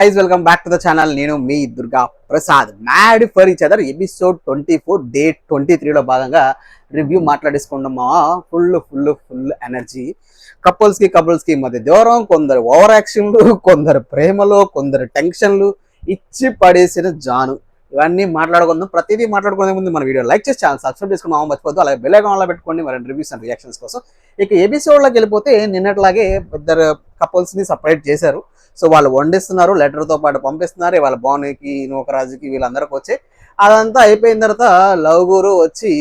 Guys, welcome back to the channel. నేను మీ Durga Prasad. Mad for each other episode 24 day 23లో భాగంగా రివ్యూ మాట్లాడేసుకుంటామా. Full energy. కపుల్స్ కి మధ్య దూరం, కొందరు ఓవర్ యాక్షన్లు, కొందరు ప్రేమలో, కొందరు టెన్షన్లు ఇచ్చి పడేసిన జాను. ఇవన్నీ మాట్లాడుకుందాం. ప్రతిదీ మాట్లాడుకునే ముందు మన వీడియో లైక్ చేసి ఛానల్ సబ్స్క్రైబ్ చేసుకుని మర్చిపోద్దు. అలాగే బెల్ ఐకాన్ పెట్టుకోండి మరి రివ్యూస్ అండ్ రియాక్షన్స్ కోసం. ఇక ఎపిసోడ్లోకి వెళ్ళిపోతే నిన్నట్లాగే ఇద్దరు కపుల్స్ని సపరేట్ చేశారు. సో వాళ్ళు వండిస్తున్నారు, లెటర్తో పాటు పంపిస్తున్నారు. వాళ్ళ భానుకి, నూకరాజుకి, వీళ్ళందరికీ వచ్చి అదంతా అయిపోయిన తర్వాత లవ్ గురు వచ్చి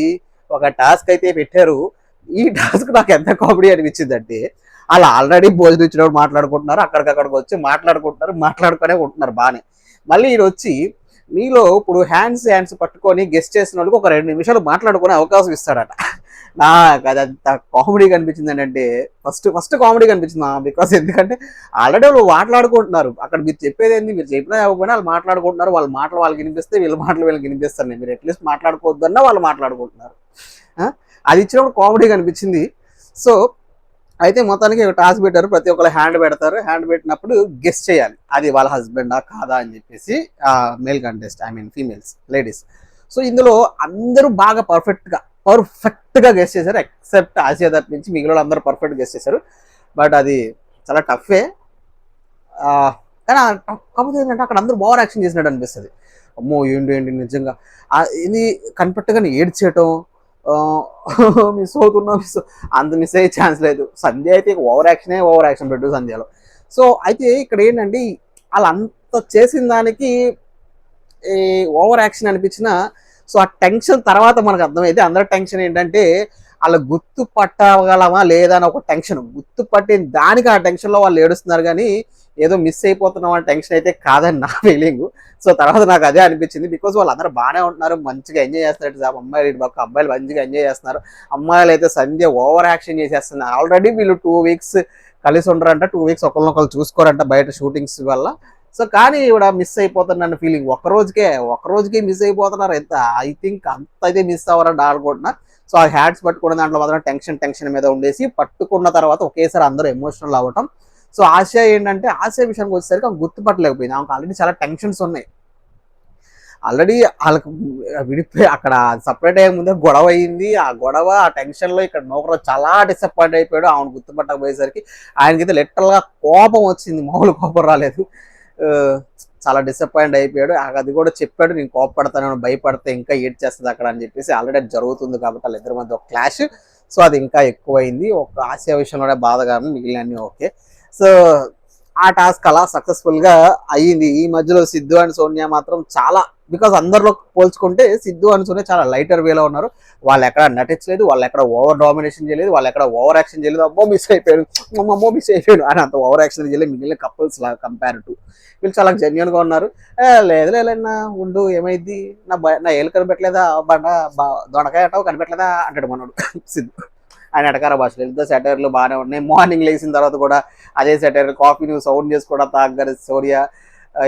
ఒక టాస్క్ అయితే పెట్టారు. ఈ టాస్క్ నాకు ఎంత కామెడీ అనిపించింది అంటే, వాళ్ళు ఆల్రెడీ భోజనం ఇచ్చినప్పుడు మాట్లాడుకుంటున్నారు, అక్కడికక్కడికి వచ్చి మాట్లాడుకునే ఉంటున్నారు బాగానే. మళ్ళీ ఈయన వచ్చి మీలో ఇప్పుడు హ్యాండ్స్ పట్టుకొని గెస్ట్ చేసిన వాళ్ళకి ఒక 2 నిమిషాలు మాట్లాడుకునే అవకాశం ఇస్తాడట. నాకు అదంత కామెడీ కనిపించింది అంటే ఫస్ట్ కామెడీ కనిపించింది. బికాస్ ఎందుకంటే ఆల్రెడీ వాళ్ళు మాట్లాడుకుంటున్నారు. అక్కడ మీరు చెప్పేది ఏంది, మీరు చెప్పినా ఇవ్వకపోయినా వాళ్ళు మాట్లాడుకుంటున్నారు. వాళ్ళ మాటలు వాళ్ళకి వినిపిస్తే వీళ్ళ మాటలు వీళ్ళకి వినిపిస్తారు. మీరు అట్లీస్ట్ మాట్లాడుకోవద్దన్నా వాళ్ళు మాట్లాడుకుంటున్నారు. అది ఇచ్చినప్పుడు కామెడీ కనిపించింది. సో అయితే మొత్తానికి టాస్క్ పెట్టారు. ప్రతి ఒక్కరు హ్యాండ్ పెడతారు. హ్యాండ్ పెట్టినప్పుడు గెస్ట్ చేయాలి అది వాళ్ళ హస్బెండా కాదా అని చెప్పేసి male contest, females, ladies. So ఇందులో అందరూ బాగా పర్ఫెక్ట్గా గెస్ట్ చేశారు. ఎక్సెప్ట్ ఆసియా తప్పించి మిగిలిన అందరూ పర్ఫెక్ట్ గెస్ట్ చేశారు. బట్ అది చాలా టఫే. కానీ కాకపోతే ఏంటంటే అక్కడ అందరూ ఓవర్ యాక్షన్ చేసినట్టు అనిపిస్తుంది. అమ్మో ఏంటి నిజంగా ఇది కనిపెట్టగానే ఏడ్చేయటం, మిస్ అవుతున్నా అంత మిస్ అయ్యే ఛాన్స్ లేదు. సంధ్య అయితే ఓవర్ యాక్షన్ పెట్టు సంధ్యలో. సో అయితే ఇక్కడ ఏంటంటే వాళ్ళు అంత చేసిన దానికి ఓవర్ యాక్షన్ అనిపించిన. సో ఆ టెన్షన్ తర్వాత మనకు అర్థమైతే అందరి టెన్షన్ ఏంటంటే వాళ్ళు గుర్తు పట్టగలమా లేదా అని ఒక టెన్షన్. గుర్తు పట్టిన దానికి ఆ టెన్షన్లో వాళ్ళు ఏడుస్తున్నారు, కానీ ఏదో మిస్ అయిపోతున్నాం అనే టెన్షన్ అయితే కాదని నా ఫీలింగ్. సో తర్వాత నాకు అదే అనిపించింది. బికాజ్ వాళ్ళందరూ బాగానే ఉంటున్నారు, మంచిగా ఎంజాయ్ చేస్తున్నారు. అమ్మాయిలు అబ్బాయిలు మంచిగా ఎంజాయ్ చేస్తున్నారు. అమ్మాయిలు అయితే సంధ్య ఓవర్ యాక్షన్ చేసేస్తున్నారు. ఆల్రెడీ వీళ్ళు 2 వీక్స్ కలిసి ఉండరంట, 2 వీక్స్ ఒకరినొకరు చూసుకోరంట బయట షూటింగ్స్ వల్ల. సో కానీ ఇవిడ మిస్ అయిపోతున్న ఫీలింగ్. ఒక్కరోజుకే మిస్ అయిపోతున్నారు. ఎంత ఐ థింక్ అంత అయితే మిస్ అవ్వరని అనుకుంటున్నా. సో ఆ హ్యాట్స్ పట్టుకున్న దాంట్లో మాత్రం టెన్షన్ మీద ఉండేసి పట్టుకున్న తర్వాత ఒకేసారి అందరూ ఎమోషనల్ అవ్వటం. సో ఆశయ ఏంటంటే ఆశయ విషయానికి వచ్చేసరికి ఆమె గుర్తుపట్టలేకపోయింది. ఆమెకు ఆల్రెడీ చాలా టెన్షన్స్ ఉన్నాయి. ఆల్రెడీ వాళ్ళకు విడిపోయి అక్కడ సపరేట్ అయ్యే ముందే గొడవ అయింది. ఆ గొడవ ఆ టెన్షన్లో ఇక్కడ నౌకరు చాలా డిసప్పాయింట్ అయిపోయాడు. ఆమెను గుర్తుపట్టకపోయేసరికి ఆయనకైతే లిటరల్గా కోపం వచ్చింది, మామూలు కోపం రాలేదు. చాలా డిసప్పాయింట్ అయిపోయాడు. అది కూడా చెప్పాడు, నేను కోపపడతాను, భయపడితే ఇంకా ఏడ్ చేస్తుంది అక్కడ అని చెప్పేసి. ఆల్రెడీ జరుగుతుంది కాబట్టి వాళ్ళిద్దరి మధ్య ఒక క్లాష్. సో అది ఇంకా ఎక్కువైంది. ఒక ఆశయ విషయంలోనే బాధగా మిగిలినన్నీ ఓకే. సో ఆ టాస్క్ అలా సక్సెస్ఫుల్గా అయ్యింది. ఈ మధ్యలో సిద్ధు అండ్ సోనియా మాత్రం చాలా, బికాస్ అందరిలో పోల్చుకుంటే సిద్ధు అండ్ సోనియా చాలా లైటర్ వేలో ఉన్నారు. వాళ్ళు ఎక్కడ నటించలేదు, వాళ్ళు ఎక్కడ ఓవర్ డామినేషన్ చేయలేదు, వాళ్ళు ఎక్కడ ఓవర్ యాక్షన్ చేయలేదు. అమ్మో మిస్ అయిపోయాడు అని అంత ఓవర్ యాక్షన్ చేయలేదు మిగిలిన కపుల్స్ లా కంపేర్ టు. వీళ్ళు చాలా జెన్యున్గా ఉన్నారు. లేదన్నా ఉండు ఏమైంది, నా ఏళ్ళు కనిపెట్టలేదా, దొండకాయ అటో కనిపెట్టలేదా అంటాడు మనోడు సిద్ధు. ఆయన ఎటకార భాషలు ఎంత సెటైర్లు బాగానే ఉన్నాయి. మార్నింగ్ లేచిన తర్వాత కూడా అదే సెటైర్, కాఫీ నువ్వు సౌండ్ చేసుకోవడం తాగగానే సూర్య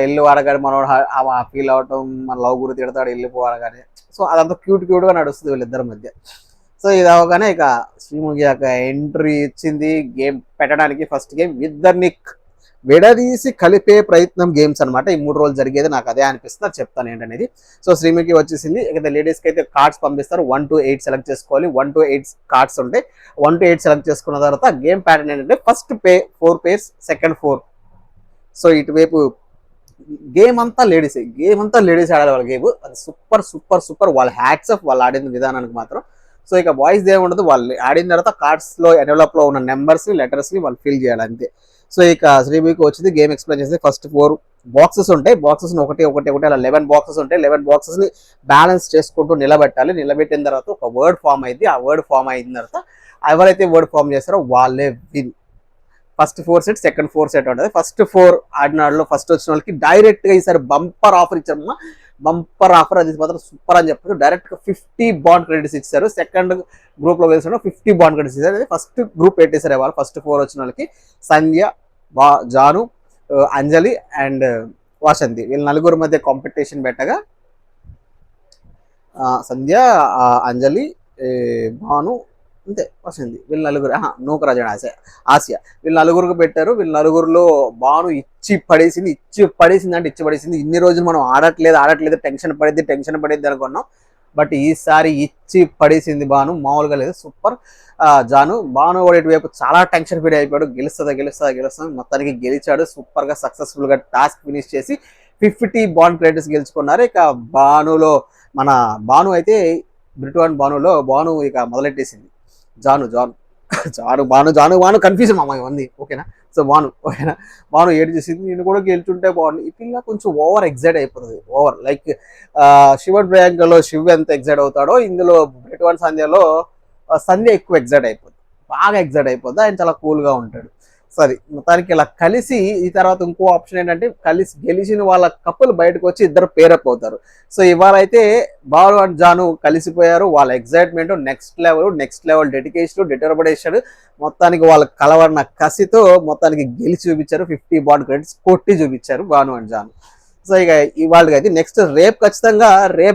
ఇల్లు వాడగానే మనోడు ఫీల్ అవటం, మన లవ్ గురి తిడతాడు వెళ్ళిపోవాలగానే. సో అదంతా క్యూట్గా నడుస్తుంది వీళ్ళిద్దరి మధ్య. సో ఇది అవగానే ఇక శ్రీముఖి యొక్క ఎంట్రీ ఇచ్చింది గేమ్ పెట్టడానికి. ఫస్ట్ గేమ్ ఇద్దరిని విడదీసి కలిపే ప్రయత్నం గేమ్స్ అనమాట. ఈ 3 రోజులు జరిగేది నాకు అదే అనిపిస్తుంది, అది చెప్తాను ఏంటనేది. సో శ్రీముఖి వచ్చేసింది. ఇక లేడీస్కి అయితే కార్డ్స్ పంపిస్తారు. 1 to 8 సెలెక్ట్ చేసుకోవాలి. 1 to 8 కార్డ్స్ ఉంటాయి. 1 to 8 సెలెక్ట్ చేసుకున్న తర్వాత గేమ్ ప్యాటర్న్ ఏంటంటే ఫస్ట్ 4 pairs, సెకండ్ 4. సో ఇటువైపు గేమ్ అంతా లేడీస్ ఆడాలి వాళ్ళ గేమ్. అది సూపర్. వాళ్ళ హ్యాట్స్ ఆఫ్ వాళ్ళు ఆడిన విధానానికి మాత్రం. సో ఇక బాయ్స్ ఏమి ఉండదు, వాళ్ళు ఆడిన తర్వాత కార్డ్స్లో ఎన్వలప్లో ఉన్న నెంబర్స్ని, లెటర్స్ని వాళ్ళు ఫిల్ చేయాలి అంతే. సో ఇక శ్రీముఖికి వచ్చింది గేమ్ ఎక్స్ప్లెయిన్ చేస్తే ఫస్ట్ 4 బాక్సెస్ ఉంటాయి. బాక్సెస్ని ఒకటి అలా 11 బాక్సెస్ ఉంటాయి. 11 బాక్సెస్ని బ్యాలెన్స్ చేసుకుంటూ నిలబెట్టాలి. నిలబెట్టిన తర్వాత ఒక వర్డ్ ఫామ్ అయింది. ఆ వర్డ్ ఫామ్ అయిన తర్వాత ఎవరైతే వర్డ్ ఫామ్ చేస్తారో వాళ్ళే win. First 4 set, second 4 set ఉంటుంది. ఫస్ట్ 4 ఆడినాడులో ఫస్ట్ వచ్చిన వాళ్ళకి డైరెక్ట్గా ఈసారి బంపర్ ఆఫర్ ఇచ్చారమ్మా. బంపర్ ఆఫర్ అది మాత్రం సూపర్ అని చెప్పారు. డైరెక్ట్గా 50 బాండ్ క్రెడిట్స్ ఇచ్చారు. సెకండ్ గ్రూప్లో కలిసిన 50 బాండ్ క్రెడిట్స్ ఇచ్చారు. అది ఫస్ట్ గ్రూప్ పెట్టేశారు వాళ్ళు. ఫస్ట్ 4 వచ్చిన వాళ్ళకి సంధ్య, జాను, అంజలి అండ్ వాసంతి, వీళ్ళ నలుగురు మధ్య కాంపిటీషన్ పెట్టగా సంధ్య, అంజలి, భాను, అంతే వచ్చింది. వీళ్ళు నలుగురు నూకరాజు ఆసియా వీళ్ళు నలుగురికి పెట్టారు. వీళ్ళు నలుగురిలో బాను ఇచ్చి పడేసింది అంటే ఇచ్చి పడేసింది. ఇన్ని రోజులు మనం ఆడట్లేదు టెన్షన్ పడిద్ది అనుకున్నాం. బట్ ఈసారి ఇచ్చి పడేసింది బాను, మామూలుగా లేదు. సూపర్. బాను ఒకటి వైపు చాలా టెన్షన్ ఫీల్ అయిపోయాడు. గెలుస్తుంది మొత్తానికి గెలిచాడు. సూపర్గా సక్సెస్ఫుల్గా టాస్క్ ఫినిష్ చేసి 50 బాండ్ క్రెడిట్స్ గెలుచుకున్నారు. ఇక మన బాను అయితే బ్రిట్వాన్ బాను ఇక మొదలెట్టేసింది. జాను కన్ఫ్యూజన్ మామ ఇవన్నీ. ఓకేనా? సో ఓకేనా, ఏడు చేసింది. నేను కూడా గెలుచుంటే బాగుంది. ఈ పిల్ల కొంచెం ఓవర్ ఎగ్జైట్ అయిపోతుంది. ఓవర్ లైక్ శివన్ ప్రియాంకలో శివ్ ఎంత ఎగ్జైట్ అవుతాడో, ఇందులో బ్రిట్వాన్ సంధ్య ఎక్కువ ఎగ్జైట్ అయిపోతుంది. బాగా ఎగ్జైట్ అయిపోద్ది. ఆయన చాలా కూల్గా ఉంటాడు. సరే, మొత్తానికి ఇలా కలిసి ఈ తర్వాత ఇంకో ఆప్షన్ ఏంటంటే గెలిచిన వాళ్ళ కప్పులు బయటకు వచ్చి ఇద్దరు పేరప్ అవుతారు. సో ఇవాళ అయితే బాలు అండ్ జాను కలిసిపోయారు. వాళ్ళ ఎగ్జైట్మెంట్ నెక్స్ట్ లెవెల్ డిటర్మినేషన్ మొత్తానికి వాళ్ళ కలవన్న కసితో మొత్తానికి గెలిచి చూపించారు. 50 బాండ్ క్రెడిట్స్ కొట్టి చూపించారు బాను అండ్ జాను. సో ఇక ఇవాళకి అయితే నెక్స్ట్ రేపు ఖచ్చితంగా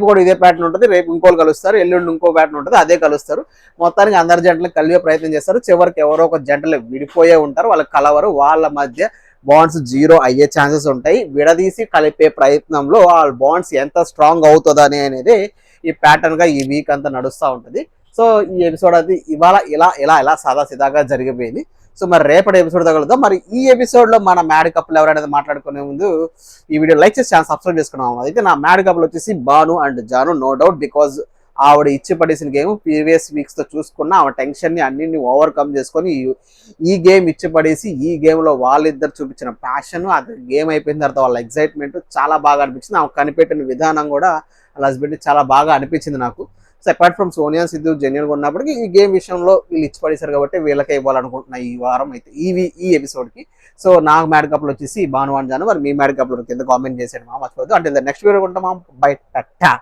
కూడా ఇదే ప్యాటర్న్ ఉంటుంది. రేపు ఇంకోళ్ళు కలుస్తారు, ఎల్లుండి ఇంకో ప్యాటర్న్ ఉంటుంది, అదే కలుస్తారు. మొత్తానికి అందరి జంటలు కలిపే ప్రయత్నం చేస్తారు. చివరికి ఎవరో ఒక జంటలు విడిపోయే ఉంటారు, వాళ్ళకి కలవరు. వాళ్ళ మధ్య బాండ్స్ 0 అయ్యే ఛాన్సెస్ ఉంటాయి. విడదీసి కలిపే ప్రయత్నంలో వాళ్ళ బాండ్స్ ఎంత స్ట్రాంగ్ అవుతుందని అనేది ఈ ప్యాటర్న్ గా ఈ వీక్ అంతా నడుస్తూ ఉంటుంది. సో ఈ ఎపిసోడ్ అది ఇవాళ ఇలా సాదాసీదాగా జరిగిపోయింది. సో మరి రేపటి ఎపిసోడ్ తగలుద్దాం. మరి ఈ ఎపిసోడ్ లో మన మ్యాడ్ కపుల్ ఎవరైనా మాట్లాడుకునే ముందు ఈ వీడియో లైక్ చేసి ఛానల్ సబ్స్క్రైబ్ చేసుకున్నాము. అయితే నా మ్యాడ్ కపుల్ వచ్చేసి Bhanu and Janu, no doubt. Because ఆవిడ ఇచ్చి పడేసిన గేమ్ ప్రీవియస్ వీక్స్ తో చూసుకున్న ఆవిడ టెన్షన్ ని అన్నింటిని ఓవర్కమ్ చేసుకొని ఈ గేమ్ ఇచ్చి పడేసి ఈ గేమ్ లో వాళ్ళిద్దరు చూపించిన ప్యాషన్, అది గేమ్ అయిపోయిన తర్వాత వాళ్ళ ఎగ్జైట్మెంట్ చాలా బాగా అనిపించింది. ఆమె కనిపెట్టిన విధానం కూడా వాళ్ళ హస్బెండ్ చాలా బాగా అనిపించింది నాకు. So apart from Sonia Siddhu genuine గా ఉన్నప్పటికీ ఈ గేమ్ విషయంలో వీళ్ళు ఇచ్చి పడేశారు కాబట్టి వీళ్ళకే ఇవ్వాలనుకుంటున్నా ఈ వారం అయితే ఈ ఎపిసోడ్ కి. సో నాకు మ్యాడ్ కపుల్ వచ్చేసి బాను అండ్ జాను. మరి మీ మ్యాడ్ కపుల్ కింద కామెంట్ చేసేయండి మా మర్చిపోద్దు. అంటే నెక్స్ట్ వీడియో ఉంటాం. బై టట్టా.